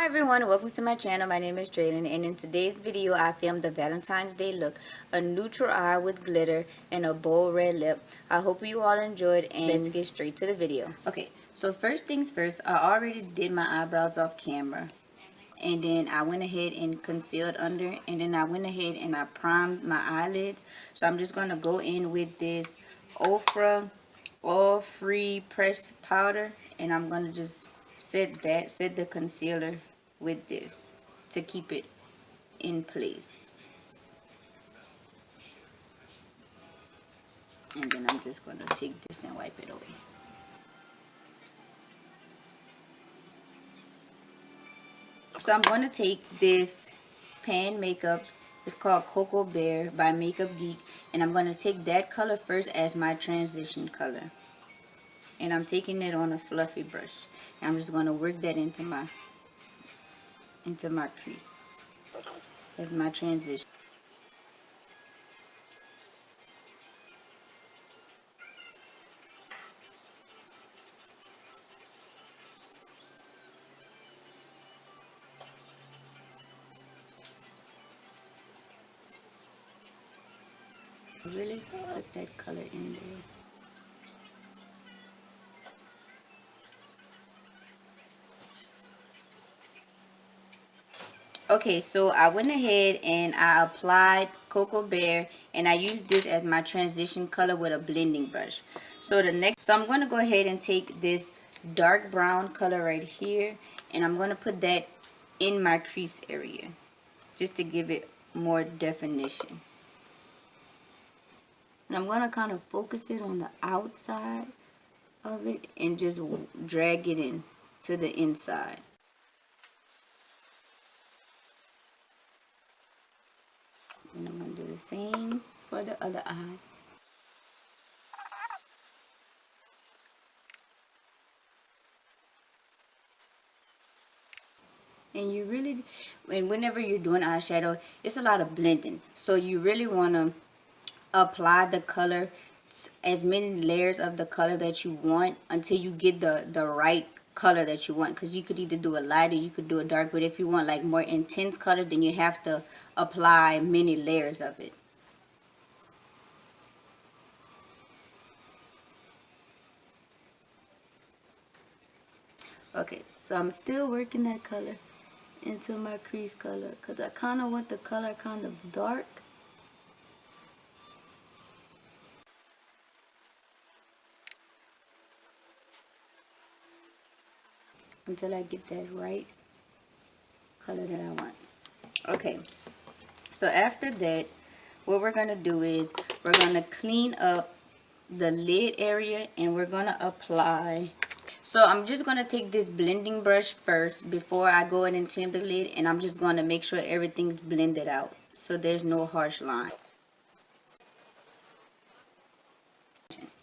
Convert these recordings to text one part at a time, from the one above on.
Hi everyone, welcome to my channel. My name is Draylen, and in today's video I filmed the Valentine's Day look, a neutral eye with glitter and a bold red lip. I hope you all enjoyed, and let's get straight to the video. Okay, so first things first, I already did my eyebrows off camera, and then I went ahead and concealed under, and then I went ahead and I primed my eyelids. So I'm just going to go in with this Ofra oil-free pressed powder, and I'm going to just set the concealer with this to keep it in place. And then I'm just going to take this and wipe it away. So I'm going to take this pan makeup. It's called Coco Bear by MakeupGeek, and I'm going to take that color first as my transition color. And I'm taking it on a fluffy brush. And I'm just going to work that into my crease as my transition. Really put that color in there. Okay, so I went ahead and I applied Cocoa Bear, and I used this as my transition color with a blending brush. So I'm going to go ahead and take this dark brown color right here, and I'm going to put that in my crease area just to give it more definition. And I'm going to kind of focus it on the outside of it and just drag it in to the inside. And I'm going to do the same for the other eye. And whenever you're doing eyeshadow, it's a lot of blending. So you really want to apply the color, as many layers of the color that you want, until you get the right color that you want. Because you could either do a light or you could do a dark, but if you want like more intense color, then you have to apply many layers of it. Okay, so I'm still working that color into my crease color because I kind of want the color kind of dark. Until I get that right color that I want. Okay, so after that, what we're going to do is we're going to clean up the lid area, and we're going to apply. So I'm just going to take this blending brush first before I go in and clean the lid, and I'm just going to make sure everything's blended out so there's no harsh line.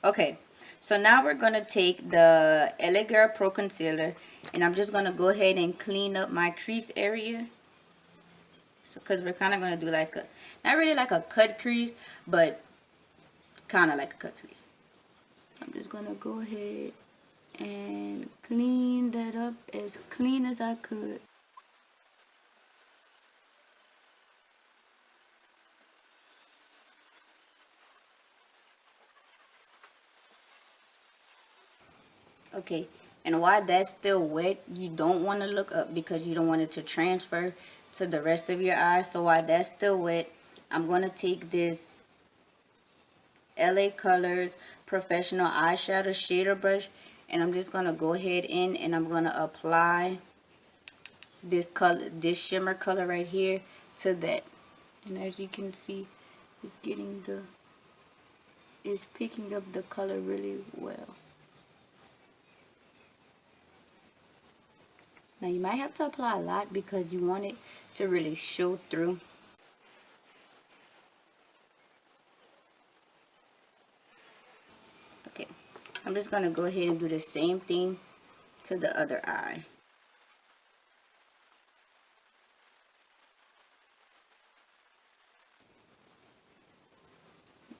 Okay, so now we're going to take the LA Girl Pro Concealer, and I'm just going to go ahead and clean up my crease area. So, because we're kind of going to do like a, not really like a cut crease, but kind of like a cut crease. So I'm just going to go ahead and clean that up as clean as I could. Okay, and while that's still wet, you don't want to look up because you don't want it to transfer to the rest of your eye. So while that's still wet, I'm going to take this LA Colors Professional Eyeshadow Shader Brush, and I'm just going to go ahead in and I'm going to apply this color, this shimmer color right here, to that. And as you can see, it's picking up the color really well. Now you might have to apply a lot because you want it to really show through. Okay, I'm just going to go ahead and do the same thing to the other eye.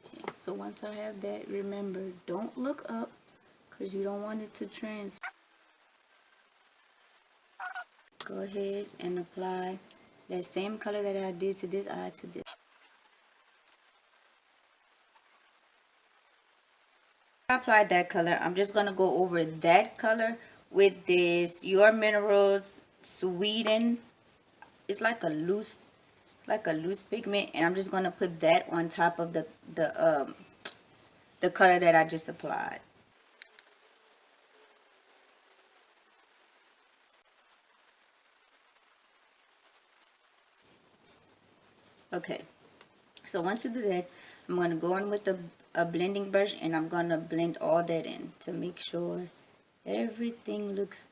Okay, so once I have that, remember, don't look up because you don't want it to transfer. go ahead and apply that same color that I did to this eye to this. I applied that color. I'm just going to go over that color with this yourMinerals Sweden. It's like a loose pigment, and I'm just going to put that on top of the color that I just applied. Okay, so once you do that, I'm going to go in with a blending brush, and I'm going to blend all that in to make sure everything looks.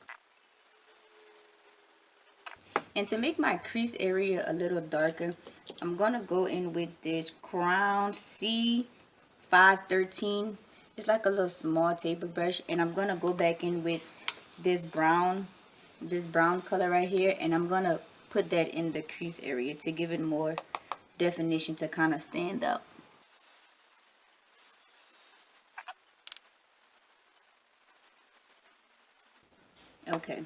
And to make my crease area a little darker, I'm going to go in with this Crown C513. It's like a little small taper brush, and I'm going to go back in with this brown color right here, and I'm going to put that in the crease area to give it more definition, to kind of stand out. Okay,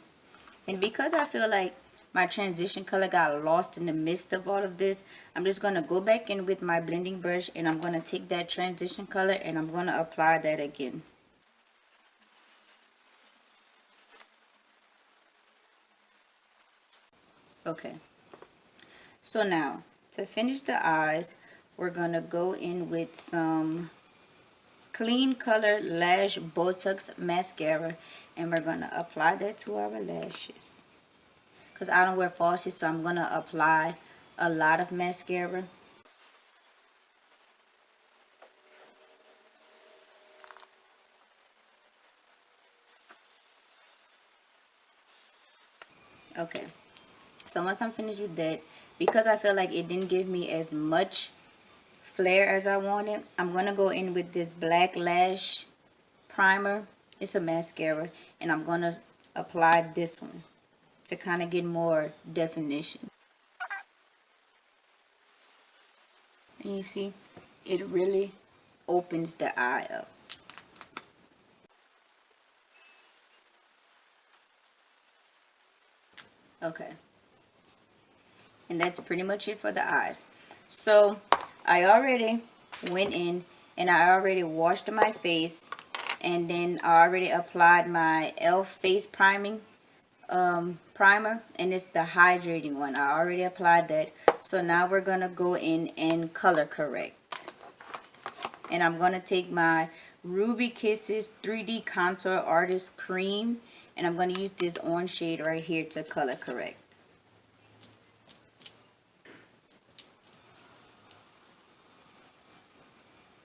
and because I feel like my transition color got lost in the midst of all of this, I'm just going to go back in with my blending brush, and I'm going to take that transition color and I'm going to apply that again. Okay, so now to finish the eyes, we're going to go in with some Kleancolor Lash Botox Mascara, and we're going to apply that to our lashes. Because I don't wear falsies, so I'm going to apply a lot of mascara. Okay, so once I'm finished with that, because I feel like it didn't give me as much flare as I wanted, I'm going to go in with this Black Lash Primer. It's a mascara, and I'm going to apply this one to kind of get more definition. And you see, it really opens the eye up. Okay, and that's pretty much it for the eyes. So I already went in and I already washed my face, and then I already applied my e.l.f. face priming primer, and it's the hydrating one. I already applied that. So now we're gonna go in and color correct, and I'm gonna take my Ruby Kisses 3D Contour Artist Cream, and I'm gonna use this orange shade right here to color correct.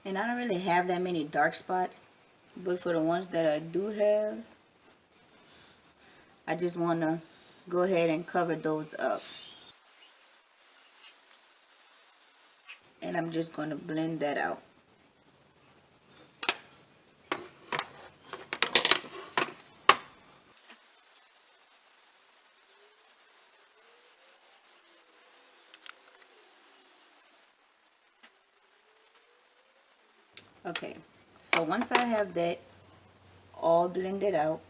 And I don't really have that many dark spots, but for the ones that I do have, I just want to go ahead and cover those up. And I'm just going to blend that out. Okay, so once I have that all blended out,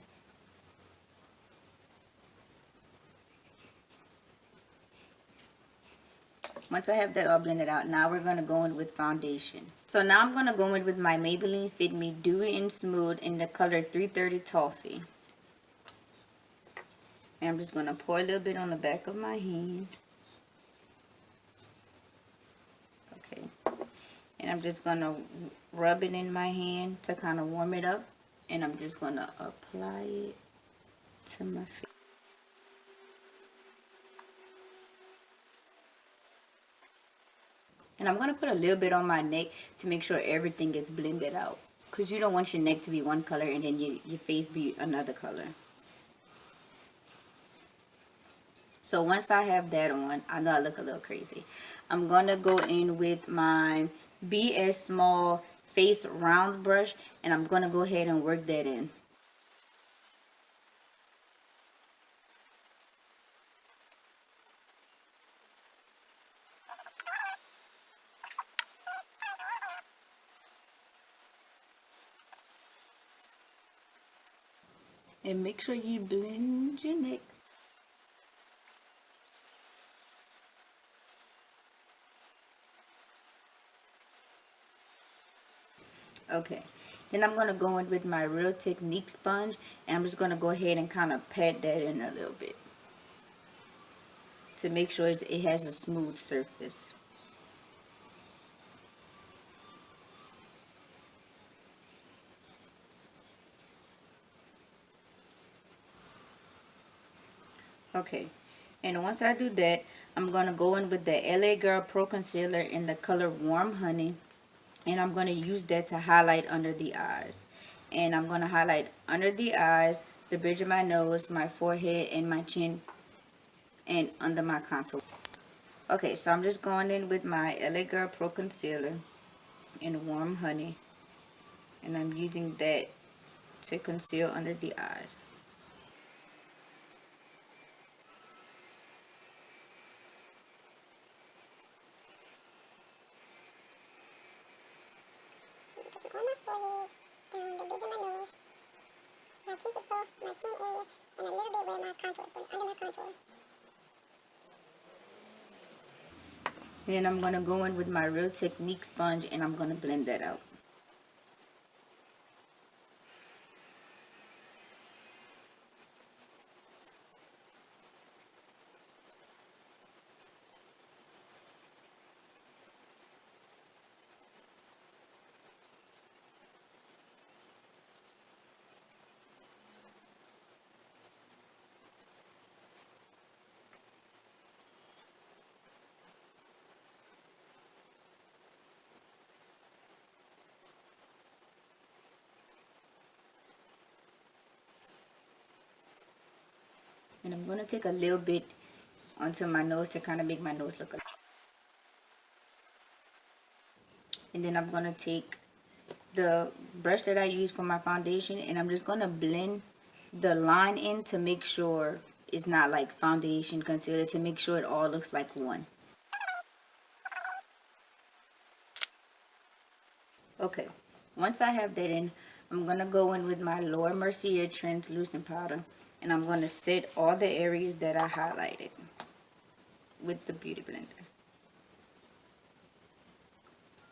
now we're going to go in with foundation. So now I'm going to go in with my Maybelline Fit Me Dewy and Smooth in the color 330 Toffee. And I'm just going to pour a little bit on the back of my hand. Okay. And I'm just going to rub it in my hand to kind of warm it up. And I'm just going to apply it to my face. And I'm going to put a little bit on my neck to make sure everything is blended out. Because you don't want your neck to be one color and then your face be another color. So once I have that on, I know I look a little crazy. I'm going to go in with my BS Small Face Round Brush. And I'm going to go ahead and work that in. And make sure you blend your neck. Okay, then I'm going to go in with my Real Technique sponge, and I'm just going to go ahead and kind of pat that in a little bit to make sure it has a smooth surface. Okay, and once I do that, I'm going to go in with the LA Girl Pro Concealer in the color Warm Honey, and I'm going to use that to highlight under the eyes. And I'm going to highlight under the eyes, the bridge of my nose, my forehead, and my chin, and under my contour. Okay, so I'm just going in with my LA Girl Pro Concealer in Warm Honey, and I'm using that to conceal under the eyes. On my forehead, down the bridge of my nose, my cuticle, my chin area, and a little bit where my contour is going, under my contour. Then I'm going to go in with my Real Technique sponge, and I'm going to blend that out. And I'm going to take a little bit onto my nose to kind of make my nose look. And then I'm going to take the brush that I use for my foundation, and I'm just going to blend the line in to make sure it's not like foundation concealer, to make sure it all looks like one. Okay, once I have that in, I'm going to go in with my Laura Mercier translucent powder, and I'm going to set all the areas that I highlighted with the beauty blender.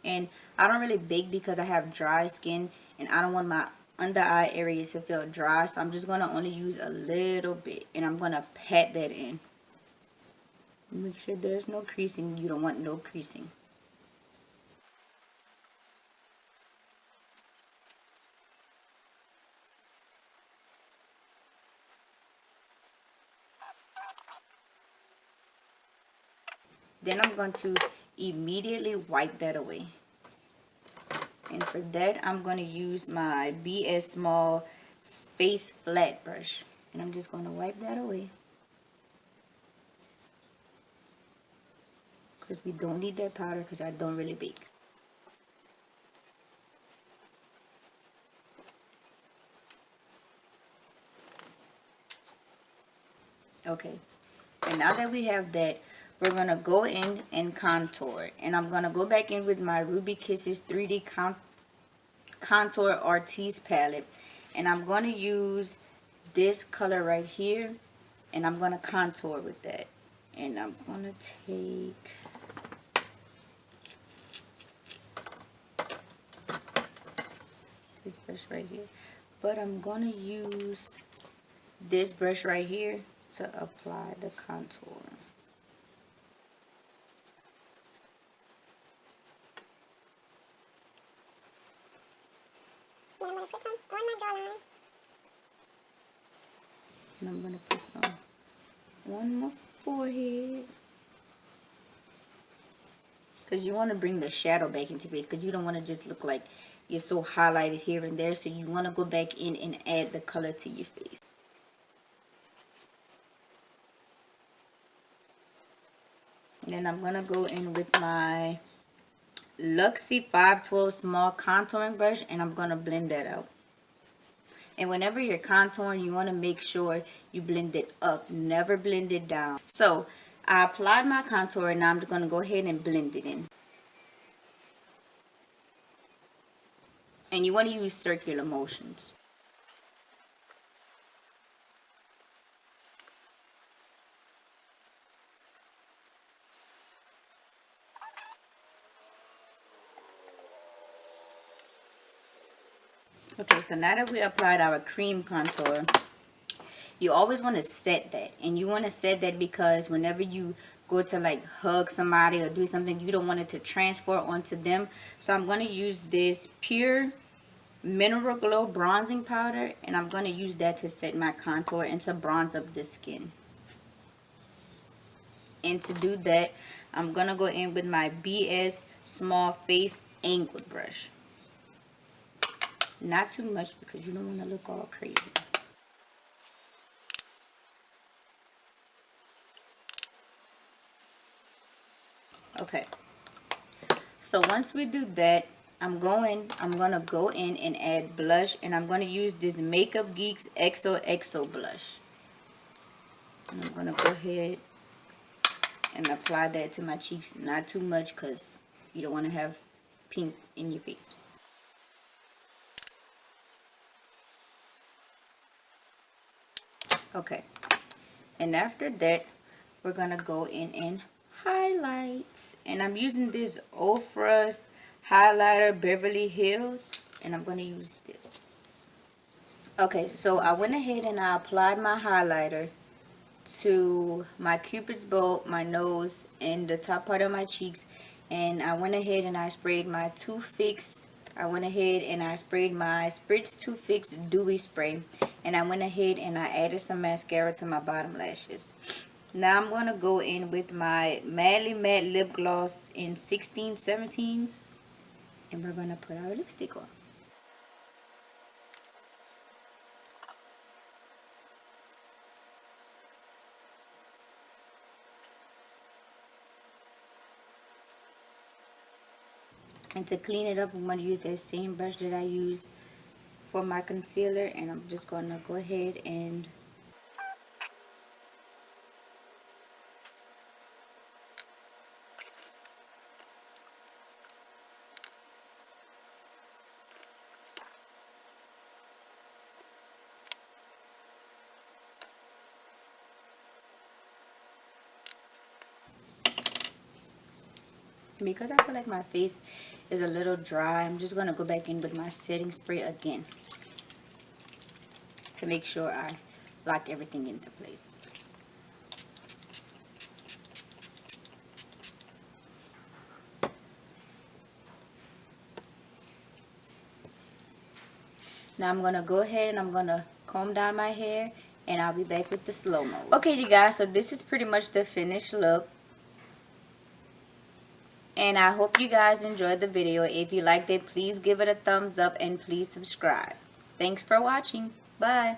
And I don't really bake because I have dry skin, and I don't want my under eye areas to feel dry, so I'm just going to only use a little bit, and I'm going to pat that in. Make sure there's no creasing. You don't want no creasing. Then I'm going to immediately wipe that away. And for that, I'm going to use my BS Small Face Flat Brush. And I'm just going to wipe that away, because we don't need that powder, because I don't really bake. Okay, and now that we have that, we're going to go in and contour. And I'm going to go back in with my Ruby Kisses 3D Contour Artiste palette. And I'm going to use this color right here. And I'm going to contour with that. And I'm going to take... this brush right here. But I'm going to use this brush right here to apply the contour. Then I'm going to put some on my jawline. And I'm going to put some on my forehead. Because you want to bring the shadow back into your face. Because you don't want to just look like you're so highlighted here and there. So you want to go back in and add the color to your face. And then I'm going to go in with my Luxie 512 small contouring brush, and I'm going to blend that out. And whenever you're contouring, you want to make sure you blend it up, never blend it down. So I applied my contour, and now I'm going to go ahead and blend it in. And you want to use circular motions. Okay, so now that we applied our cream contour, you always want to set that. And you want to set that because whenever you go to like hug somebody or do something, you don't want it to transfer onto them. So I'm going to use this Pure Mineral Glow bronzing powder, and I'm going to use that to set my contour and to bronze up the skin. And to do that, I'm going to go in with my BS Small Face Angled Brush. Not too much because you don't want to look all crazy. Okay, so once we do that, I'm gonna go in and add blush, and I'm gonna use this MakeupGeek's XOXO blush. And I'm gonna go ahead and apply that to my cheeks, not too much because you don't want to have pink in your face. Okay, and after that, we're gonna go in and highlights, and I'm using this Ofra's highlighter Beverly Hills, and I'm gonna use this. Okay, so I went ahead and I applied my highlighter to my cupid's bow, my nose, and the top part of my cheeks, and I went ahead and I sprayed my Too Faced. I went ahead and I sprayed my Spritz Too Faced Dewy Spray, and I went ahead and I added some mascara to my bottom lashes. Now I'm going to go in with my Madly Matte Lip Gloss in 1617, and we're going to put our lipstick on. And to clean it up, I'm going to use that same brush that I use for my concealer, and I'm just going to go ahead and because I feel like my face is a little dry, I'm just going to go back in with my setting spray again to make sure I lock everything into place. Now I'm going to go ahead and I'm going to comb down my hair, and I'll be back with the slow-mo. Okay, you guys, so this is pretty much the finished look. And I hope you guys enjoyed the video. If you liked it, please give it a thumbs up and please subscribe. Thanks for watching. Bye.